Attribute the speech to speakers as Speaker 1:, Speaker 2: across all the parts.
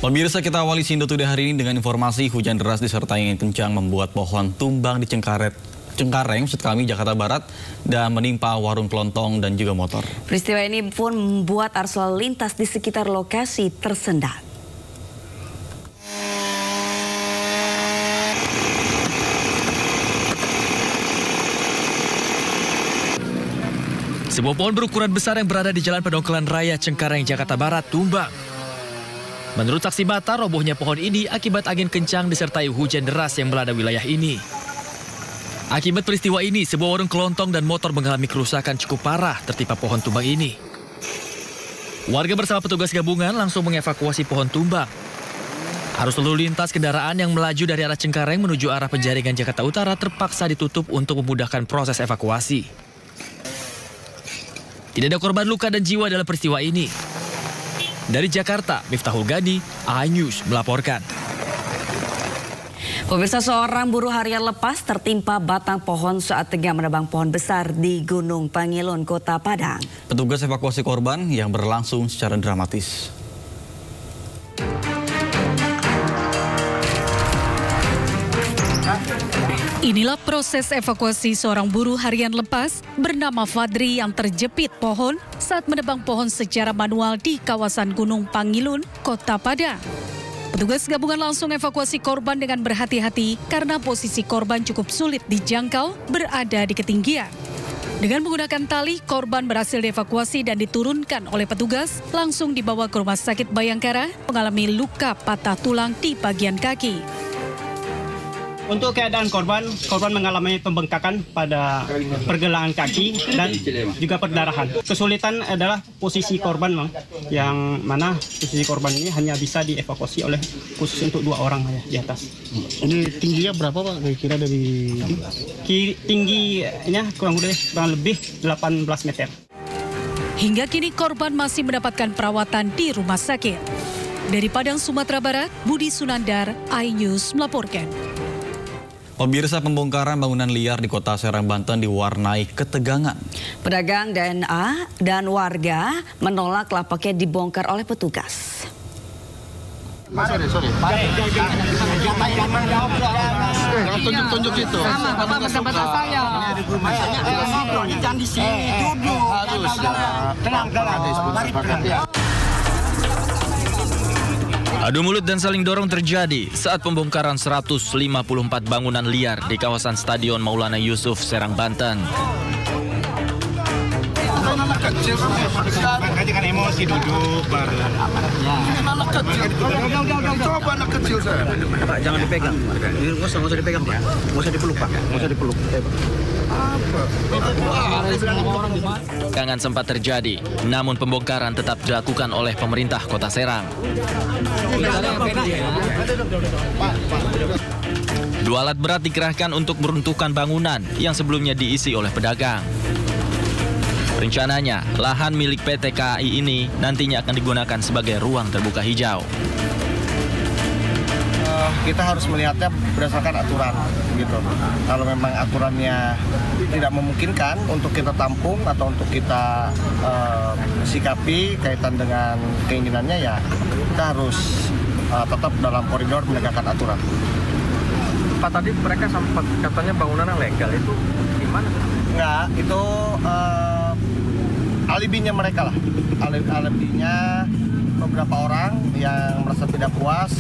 Speaker 1: Pemirsa, kita awali Sindo Today hari ini dengan informasi hujan deras disertai angin kencang membuat pohon tumbang di Cengkareng, maksud kami Jakarta Barat, dan menimpa warung kelontong dan juga motor.
Speaker 2: Peristiwa ini pun membuat arus lalu lintas di sekitar lokasi tersendat.
Speaker 3: Sebuah pohon berukuran besar yang berada di Jalan Pedongkelan Raya Cengkareng, Jakarta Barat tumbang. Menurut saksi mata, robohnya pohon ini akibat angin kencang disertai hujan deras yang melanda wilayah ini. Akibat peristiwa ini, sebuah warung kelontong dan motor mengalami kerusakan cukup parah tertimpa pohon tumbang ini. Warga bersama petugas gabungan langsung mengevakuasi pohon tumbang. Arus lalu lintas kendaraan yang melaju dari arah Cengkareng menuju arah Penjaringan Jakarta Utara terpaksa ditutup untuk memudahkan proses evakuasi. Tidak ada korban luka dan jiwa dalam peristiwa ini. Dari Jakarta, Miftahul Gadi, iNews melaporkan.
Speaker 2: Pemirsa, seorang buruh harian lepas tertimpa batang pohon saat tengah menebang pohon besar di Gunung Pangilun, Kota Padang.
Speaker 1: Petugas evakuasi korban yang berlangsung secara dramatis.
Speaker 4: Inilah proses evakuasi seorang buruh harian lepas bernama Fadri yang terjepit pohon saat menebang pohon secara manual di kawasan Gunung Pangilun, Kota Padang. Petugas gabungan langsung evakuasi korban dengan berhati-hati karena posisi korban cukup sulit dijangkau berada di ketinggian. Dengan menggunakan tali, korban berhasil dievakuasi dan diturunkan oleh petugas langsung dibawa ke Rumah Sakit Bayangkara mengalami luka patah tulang di bagian kaki.
Speaker 5: Untuk keadaan korban mengalami pembengkakan pada pergelangan kaki dan juga perdarahan. Kesulitan adalah posisi korban, yang mana posisi korban ini hanya bisa dievakuasi oleh khusus untuk 2 orang ya, di atas.
Speaker 6: Ini tingginya berapa, Pak? Kira dari
Speaker 5: tingginya kurang lebih 18 meter.
Speaker 4: Hingga kini korban masih mendapatkan perawatan di rumah sakit. Dari Padang, Sumatera Barat, Budi Sunandar, iNews melaporkan.
Speaker 1: Pemirsa, pembongkaran bangunan liar di Kota Serang, Banten diwarnai ketegangan.
Speaker 2: Pedagang DNA dan warga menolak lapaknya dibongkar oleh petugas.
Speaker 6: Sorry. Tunjuk itu.
Speaker 7: Bapak bersama saya. Jangan di sini, duduk. Tenang.
Speaker 3: Adu mulut dan saling dorong terjadi saat pembongkaran 154 bangunan liar di kawasan Stadion Maulana Yusuf, Serang, Banten.
Speaker 6: Anak kecil kan emosi duduk baru. Anak kecil. Coba anak kecil saya.
Speaker 7: Pak, jangan dipegang. Nggak usah dipegang, Pak. Nggak usah dipeluk, Pak. Nggak usah dipeluk.
Speaker 3: Ketegangan sempat terjadi, namun pembongkaran tetap dilakukan oleh pemerintah Kota Serang. 2 alat berat dikerahkan untuk meruntuhkan bangunan yang sebelumnya diisi oleh pedagang. Rencananya, lahan milik PT KAI ini nantinya akan digunakan sebagai ruang terbuka hijau.
Speaker 6: Kita harus melihatnya berdasarkan aturan, gitu. Kalau memang aturannya tidak memungkinkan untuk kita tampung atau untuk kita sikapi kaitan dengan keinginannya, ya kita harus tetap dalam koridor menegakkan aturan.
Speaker 7: Pak, tadi mereka sempat katanya bangunan yang legal, itu gimana?
Speaker 6: Enggak, itu alibinya mereka lah. Alibinya beberapa orang yang merasa tidak puas.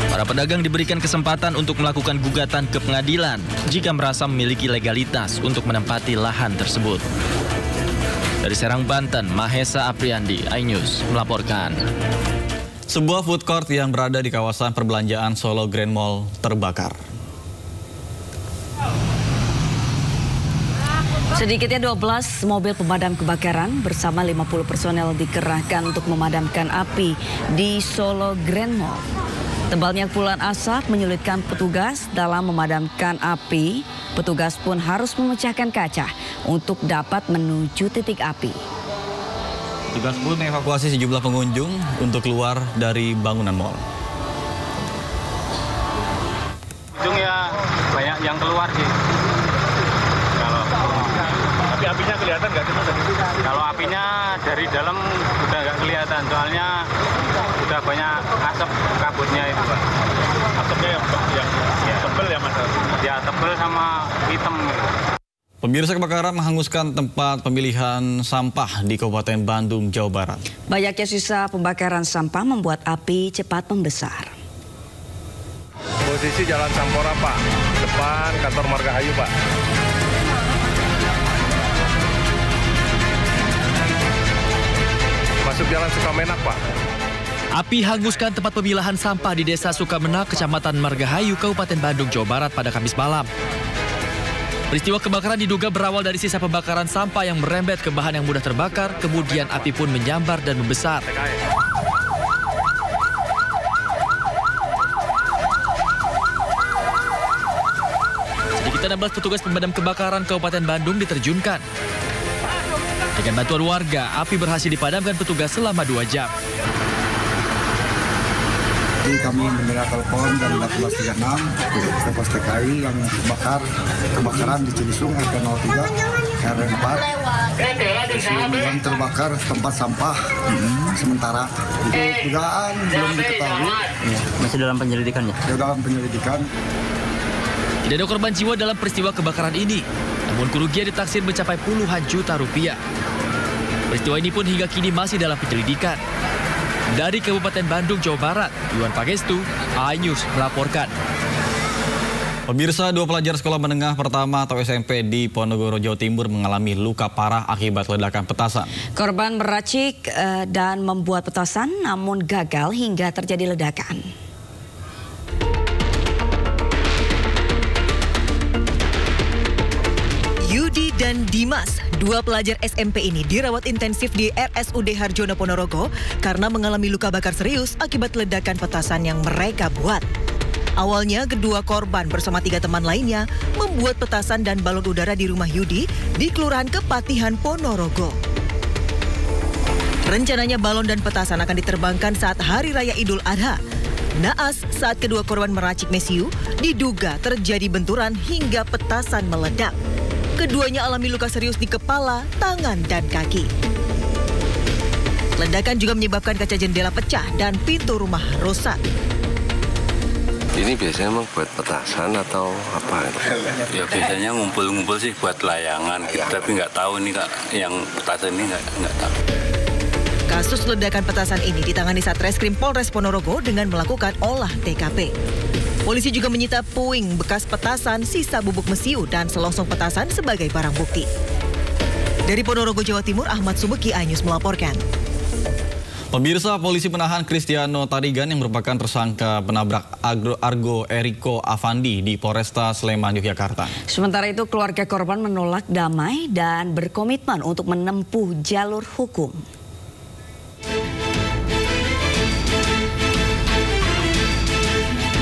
Speaker 3: Para pedagang diberikan kesempatan untuk melakukan gugatan ke pengadilan jika merasa memiliki legalitas untuk menempati lahan tersebut. Dari Serang, Banten, Mahesa Apriandi, iNews melaporkan.
Speaker 1: Sebuah food court yang berada di kawasan perbelanjaan Solo Grand Mall terbakar.
Speaker 2: Sedikitnya 12 mobil pemadam kebakaran bersama 50 personel dikerahkan untuk memadamkan api di Solo Grand Mall. Tebalnya kepulan asap menyulitkan petugas dalam memadamkan api. Petugas pun harus memecahkan kaca untuk dapat menuju titik api.
Speaker 1: Petugas pun mengevakuasi sejumlah pengunjung untuk keluar dari bangunan mal.
Speaker 8: Ujung ya banyak yang keluar sih. Tapi apinya kelihatan nggak sih? Kalau apinya dari dalam udah nggak kelihatan, soalnya udah banyak asap kabutnya itu, Pak.
Speaker 9: Asapnya yang tebel ya, Mas?
Speaker 8: Ya, tebel sama hitam gitu.
Speaker 1: Pemirsa, kebakaran menghanguskan tempat pemilihan sampah di Kabupaten Bandung, Jawa Barat.
Speaker 2: Banyaknya sisa pembakaran sampah membuat api cepat membesar.
Speaker 9: Posisi Jalan Sampora, Pak. Depan kantor Margahayu, Pak. Masuk Jalan Sukamenak, Pak.
Speaker 3: Api hanguskan tempat pemilahan sampah di Desa Sukamenak, Kecamatan Margahayu, Kabupaten Bandung, Jawa Barat pada Kamis malam. Peristiwa kebakaran diduga berawal dari sisa pembakaran sampah yang merembet ke bahan yang mudah terbakar, kemudian api pun menyambar dan membesar. Sedikitnya 16 petugas pemadam kebakaran Kabupaten Bandung diterjunkan. Dengan bantuan warga, api berhasil dipadamkan petugas selama 2 jam.
Speaker 10: Jadi kami menerima telepon jam 14.36 ke pos TKI yang kebakaran di Cilisung RT 03 RW 4 yang terbakar tempat sampah sementara. Itu dugaan belum diketahui.
Speaker 11: Masih dalam penyelidikan ya?
Speaker 10: Dalam penyelidikan.
Speaker 3: Tidak ada korban jiwa dalam peristiwa kebakaran ini, namun kerugian ditaksir mencapai puluhan juta rupiah. Peristiwa ini pun hingga kini masih dalam penyelidikan. Dari Kabupaten Bandung, Jawa Barat, Iwan Pagestu, iNews melaporkan.
Speaker 1: Pemirsa, 2 pelajar sekolah menengah pertama atau SMP di Ponorogo, Jawa Timur mengalami luka parah akibat ledakan petasan.
Speaker 2: Korban meracik dan membuat petasan namun gagal hingga terjadi ledakan.
Speaker 12: Yudi dan Dimas, 2 pelajar SMP ini dirawat intensif di RSUD Harjono Ponorogo karena mengalami luka bakar serius akibat ledakan petasan yang mereka buat. Awalnya kedua korban bersama 3 teman lainnya membuat petasan dan balon udara di rumah Yudi di Kelurahan Kepatihan Ponorogo. Rencananya balon dan petasan akan diterbangkan saat Hari Raya Idul Adha. Naas saat kedua korban meracik mesiu, diduga terjadi benturan hingga petasan meledak. Keduanya alami luka serius di kepala, tangan, dan kaki. Ledakan juga menyebabkan kaca jendela pecah dan pintu rumah rusak.
Speaker 13: Ini biasanya emang buat petasan atau apa?
Speaker 14: Ya biasanya ngumpul-ngumpul sih buat layangan, tapi nggak tahu nih Kak, yang petasan ini nggak tahu.
Speaker 12: Kasus ledakan petasan ini ditangani Satreskrim Polres Ponorogo dengan melakukan olah TKP. Polisi juga menyita puing bekas petasan, sisa bubuk mesiu, dan selongsong petasan sebagai barang bukti. Dari Ponorogo, Jawa Timur, Ahmad Subeki, iNews melaporkan.
Speaker 1: Pemirsa, polisi menahan Kristiano Tarigan yang merupakan tersangka penabrak Argo Eriko Avandi di Polresta Sleman, Yogyakarta.
Speaker 2: Sementara itu, keluarga korban menolak damai dan berkomitmen untuk menempuh jalur hukum.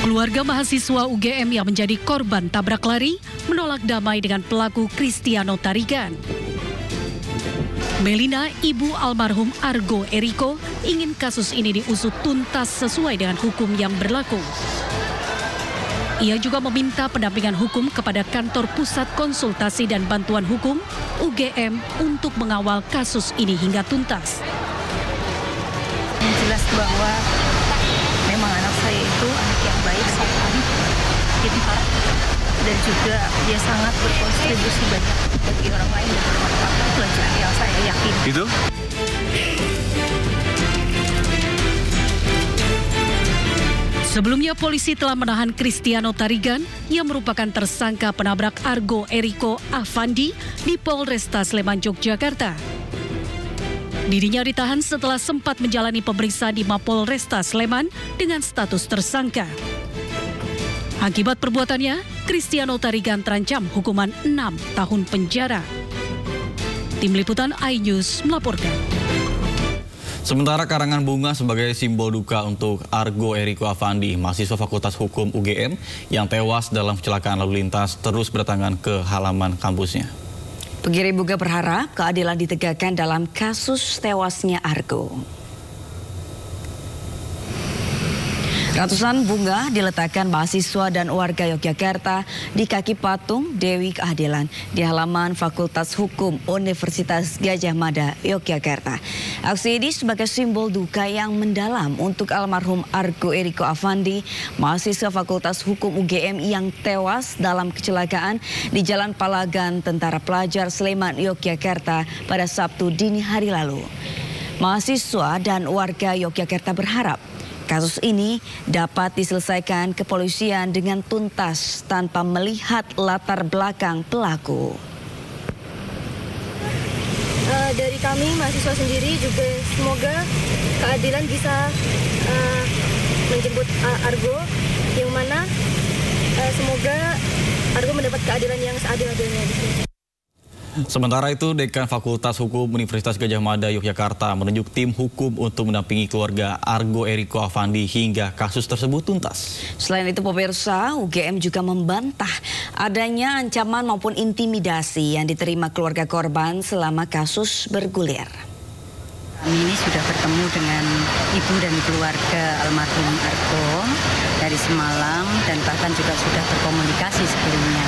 Speaker 4: Keluarga mahasiswa UGM yang menjadi korban tabrak lari menolak damai dengan pelaku Kristiano Tarigan. Melina, ibu almarhum Argo Eriko, ingin kasus ini diusut tuntas sesuai dengan hukum yang berlaku. Ia juga meminta pendampingan hukum kepada Kantor Pusat Konsultasi dan Bantuan Hukum UGM untuk mengawal kasus ini hingga tuntas.
Speaker 15: Yang jelas bahwa memang anak saya itu anak yang baik, sopan, pintar, dan juga dia sangat berkontribusi banyak bagi orang lain dan bermanfaat pelajar yang saya yakin.
Speaker 9: Gitu?
Speaker 4: Sebelumnya polisi telah menahan Kristiano Tarigan yang merupakan tersangka penabrak Argo Eriko Avandi di Polresta Sleman, Yogyakarta. Dirinya ditahan setelah sempat menjalani pemeriksaan di Mapolresta Sleman dengan status tersangka. Akibat perbuatannya, Kristiano Tarigan terancam hukuman 6 tahun penjara. Tim Liputan iNews melaporkan.
Speaker 1: Sementara karangan bunga sebagai simbol duka untuk Argo Eriko Avandi, mahasiswa Fakultas Hukum UGM yang tewas dalam kecelakaan lalu lintas, terus berdatangan ke halaman kampusnya.
Speaker 2: Pendiri juga berharap keadilan ditegakkan dalam kasus tewasnya Argo. Ratusan bunga diletakkan mahasiswa dan warga Yogyakarta di kaki patung Dewi Keadilan di halaman Fakultas Hukum Universitas Gadjah Mada, Yogyakarta. Aksi ini sebagai simbol duka yang mendalam untuk almarhum Argo Eriko Afandi, mahasiswa Fakultas Hukum UGM yang tewas dalam kecelakaan di Jalan Palagan Tentara Pelajar Sleman, Yogyakarta pada Sabtu dini hari lalu. Mahasiswa dan warga Yogyakarta berharap kasus ini dapat diselesaikan kepolisian dengan tuntas tanpa melihat latar belakang pelaku.
Speaker 15: Dari kami mahasiswa sendiri juga semoga keadilan bisa menjemput Argo, yang mana semoga Argo mendapat keadilan yang seadil-adilnya di sini.
Speaker 1: Sementara itu, Dekan Fakultas Hukum Universitas Gadjah Mada, Yogyakarta menunjuk tim hukum untuk mendampingi keluarga Argo Eriko Afandi hingga kasus tersebut tuntas.
Speaker 2: Selain itu, pemirsa, UGM juga membantah adanya ancaman maupun intimidasi yang diterima keluarga korban selama kasus bergulir.
Speaker 16: Kami ini sudah bertemu dengan ibu dan keluarga almarhum Argo dari semalam dan bahkan juga sudah berkomunikasi sebelumnya.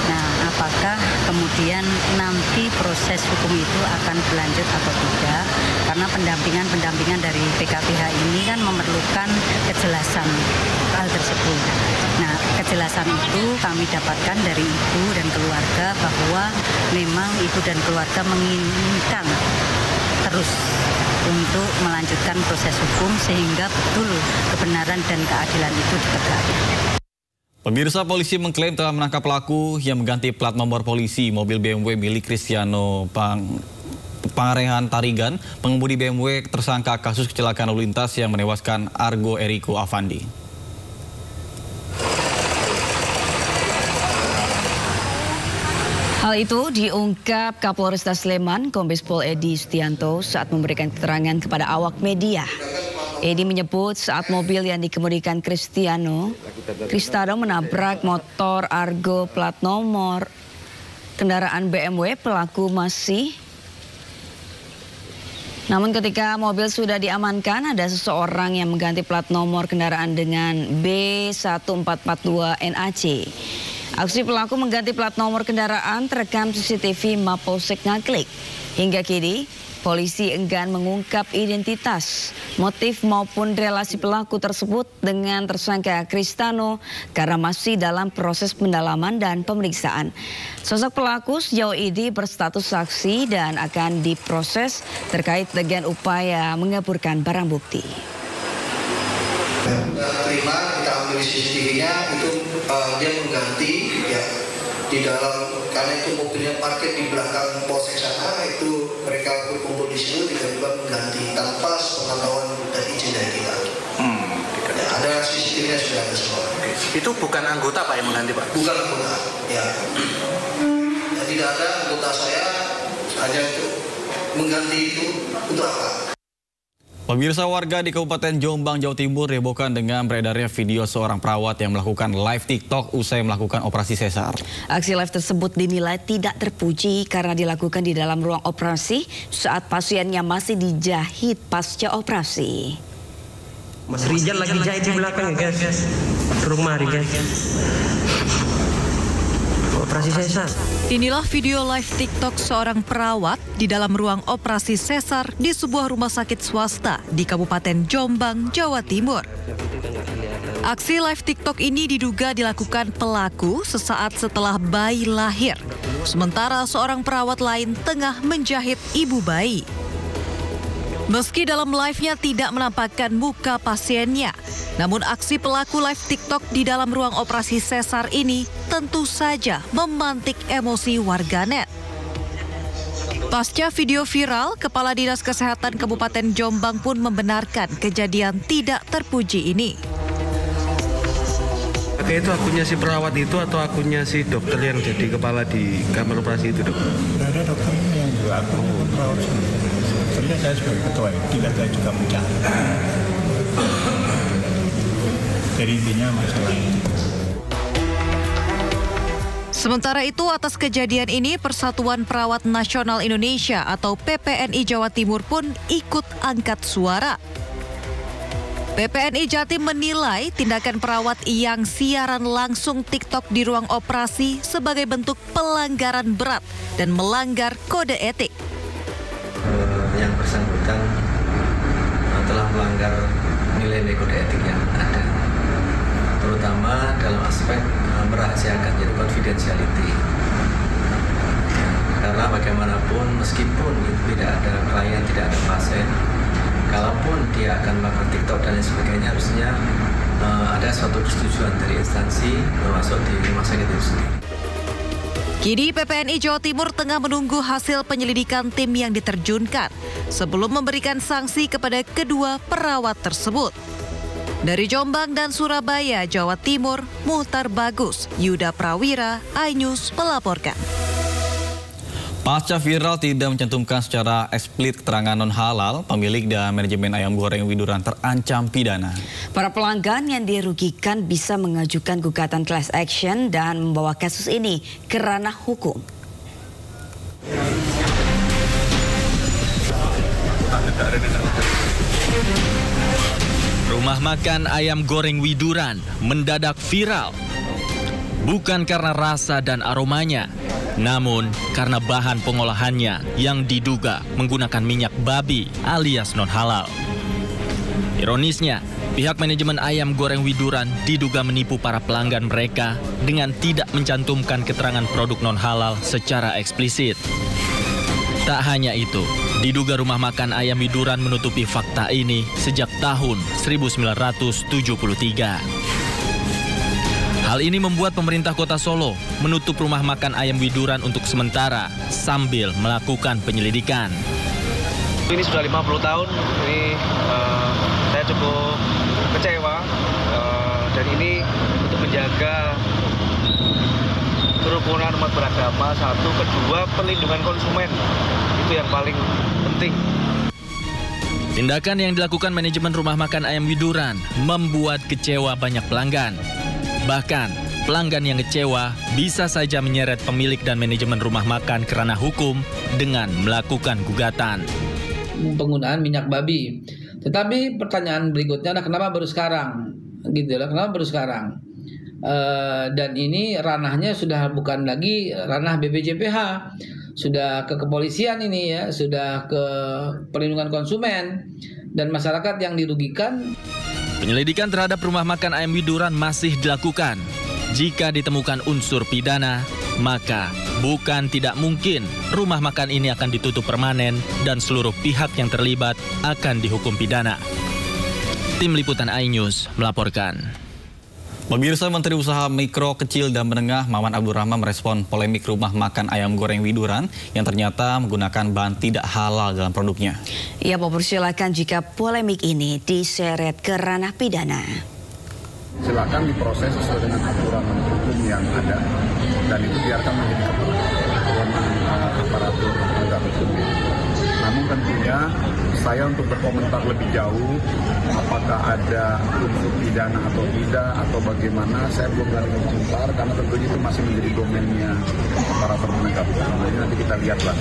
Speaker 16: Nah, apakah kemudian nanti proses hukum itu akan berlanjut atau tidak? Karena pendampingan dari PKPH ini kan memerlukan kejelasan hal tersebut. Nah, kejelasan itu kami dapatkan dari ibu dan keluarga bahwa memang ibu dan keluarga menginginkan terus untuk melanjutkan proses hukum sehingga betul kebenaran dan keadilan itu ditegakkan.
Speaker 1: Pemirsa, polisi mengklaim telah menangkap pelaku yang mengganti plat nomor polisi mobil BMW milik Cristiano Pangarehan Tarigan, pengemudi BMW tersangka kasus kecelakaan lalu lintas yang menewaskan Argo Eriko Afandi.
Speaker 2: Hal itu diungkap Kapolresta Sleman, Kombes Pol Edi Setianto saat memberikan keterangan kepada awak media. Edi menyebut saat mobil yang dikemudikan Cristiano menabrak motor Argo plat nomor kendaraan BMW, pelaku masih. Namun ketika mobil sudah diamankan, ada seseorang yang mengganti plat nomor kendaraan dengan B1442 NAC. Aksi pelaku mengganti plat nomor kendaraan terekam CCTV Mapolsek Ngaglik. Hingga kini, polisi enggan mengungkap identitas, motif maupun relasi pelaku tersebut dengan tersangka Cristiano karena masih dalam proses pendalaman dan pemeriksaan. Sosok pelaku sejauh ini berstatus saksi dan akan diproses terkait dengan upaya mengaburkan barang bukti.
Speaker 17: Terima, kita ambil CCTV-nya, itu dia mengganti ya di dalam, karena itu mobilnya parkir di belakang polsek sana, itu mereka berkumpul di situ tiba-tiba mengganti tanpa sepengetahuan dan izin dari kita. Ya, ada CCTV-nya sudah ada semua.
Speaker 18: Itu bukan anggota Pak yang mengganti Pak?
Speaker 17: Bukan anggota, ya. Ya, tidak ada anggota saya, hanya untuk mengganti itu untuk apa?
Speaker 1: Pemirsa, warga di Kabupaten Jombang, Jawa Timur dihebohkan dengan beredarnya video seorang perawat yang melakukan live TikTok usai melakukan operasi sesar.
Speaker 2: Aksi live tersebut dinilai tidak terpuji karena dilakukan di dalam ruang operasi saat pasiennya masih dijahit pasca operasi.
Speaker 18: Mas Rijal lagi jahit di belakang ya guys. Suruh mari guys. Operasi sesar.
Speaker 12: Inilah video live TikTok seorang perawat di dalam ruang operasi sesar di sebuah rumah sakit swasta di Kabupaten Jombang, Jawa Timur. Aksi live TikTok ini diduga dilakukan pelaku sesaat setelah bayi lahir, sementara seorang perawat lain tengah menjahit ibu bayi. Meski dalam live-nya tidak menampakkan muka pasiennya, namun aksi pelaku live TikTok di dalam ruang operasi sesar ini tentu saja memantik emosi warganet. Pasca video viral, Kepala Dinas Kesehatan Kabupaten Jombang pun membenarkan kejadian tidak terpuji ini.
Speaker 18: Oke, itu akunnya si perawat itu atau akunnya si dokter yang jadi kepala di kamar operasi itu, Dok?
Speaker 19: Ada dokternya yang juga akun perawat. Dokternya saya sebagai ketua, tidak saya juga mencari. Jadi intinya masalah itu.
Speaker 12: Sementara itu, atas kejadian ini, Persatuan Perawat Nasional Indonesia atau PPNI Jawa Timur pun ikut angkat suara. PPNI Jatim menilai tindakan perawat yang siaran langsung TikTok di ruang operasi sebagai bentuk pelanggaran berat dan melanggar kode etik.
Speaker 20: Yang bersangkutan telah melanggar nilai-nilai kode etik yang ada, terutama dalam aspek merahasiakan, yaitu confidentiality. Karena bagaimanapun meskipun tidak ada klien, tidak ada pasien, kalaupun dia akan melakukan TikTok dan lain sebagainya, harusnya ada suatu persetujuan dari instansi termasuk di rumah sakit itu sendiri.
Speaker 12: Kini PPNI Jawa Timur tengah menunggu hasil penyelidikan tim yang diterjunkan sebelum memberikan sanksi kepada kedua perawat tersebut. Dari Jombang dan Surabaya, Jawa Timur, Muhtar Bagus, Yuda Prawira, iNews melaporkan.
Speaker 1: Pasca viral tidak mencantumkan secara eksplisit keterangan non-halal, pemilik dan manajemen ayam goreng Widuran terancam pidana.
Speaker 2: Para pelanggan yang dirugikan bisa mengajukan gugatan class action dan membawa kasus ini ke ranah hukum.
Speaker 3: Rumah makan ayam goreng Widuran mendadak viral. Bukan karena rasa dan aromanya, namun karena bahan pengolahannya yang diduga menggunakan minyak babi alias non-halal. Ironisnya, pihak manajemen ayam goreng Widuran diduga menipu para pelanggan mereka dengan tidak mencantumkan keterangan produk non-halal secara eksplisit. Tak hanya itu, diduga rumah makan ayam Widuran menutupi fakta ini sejak tahun 1973. Hal ini membuat pemerintah Kota Solo menutup rumah makan ayam Widuran untuk sementara sambil melakukan penyelidikan.
Speaker 7: Ini sudah 50 tahun, ini saya cukup kecewa dan ini untuk menjaga kerukunan umat beragama, satu, kedua perlindungan konsumen, itu yang paling penting.
Speaker 3: Tindakan yang dilakukan manajemen rumah makan ayam Widuran membuat kecewa banyak pelanggan. Bahkan, pelanggan yang kecewa bisa saja menyeret pemilik dan manajemen rumah makan ke ranah hukum dengan melakukan gugatan.
Speaker 21: Penggunaan minyak babi. Tetapi pertanyaan berikutnya adalah kenapa baru sekarang? Gitu lah, kenapa baru sekarang? Dan ini ranahnya sudah bukan lagi ranah BPJPH, sudah ke kepolisian ini ya, sudah ke perlindungan konsumen dan masyarakat yang dirugikan.
Speaker 3: Penyelidikan terhadap rumah makan ayam Widuran masih dilakukan. Jika ditemukan unsur pidana, maka bukan tidak mungkin rumah makan ini akan ditutup permanen dan seluruh pihak yang terlibat akan dihukum pidana. Tim Liputan iNews melaporkan.
Speaker 1: Pemirsa, Menteri Usaha Mikro, Kecil, dan Menengah Maman Abdurrahman merespon polemik rumah makan ayam goreng Widuran yang ternyata menggunakan bahan tidak halal dalam produknya.
Speaker 2: Ia mempersilahkan jika polemik ini diseret ke ranah pidana.
Speaker 10: Silakan diproses sesuai dengan aturan hukum yang ada dan itu biarkan menjadi kewenangan aparatur penegak hukum. Namun tentunya saya untuk berkomentar lebih jauh apakah ada unsur pidana atau tidak atau bagaimana, saya belum berani berkomentar karena tentunya itu masih menjadi domainnya aparatur penegak hukum. Nanti kita lihatlah.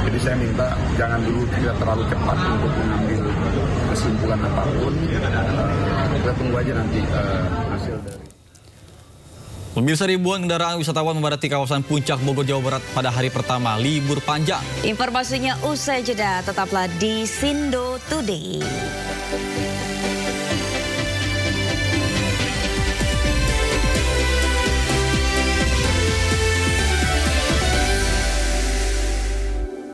Speaker 10: Jadi saya minta jangan dulu kita terlalu cepat untuk mengambil kesimpulan apapun. Kita tunggu aja nanti hasil dari.
Speaker 1: Pemirsa, ribuan kendaraan wisatawan memadati kawasan Puncak Bogor, Jawa Barat pada hari pertama libur panjang.
Speaker 2: Informasinya usai jeda, tetaplah di Sindo Today.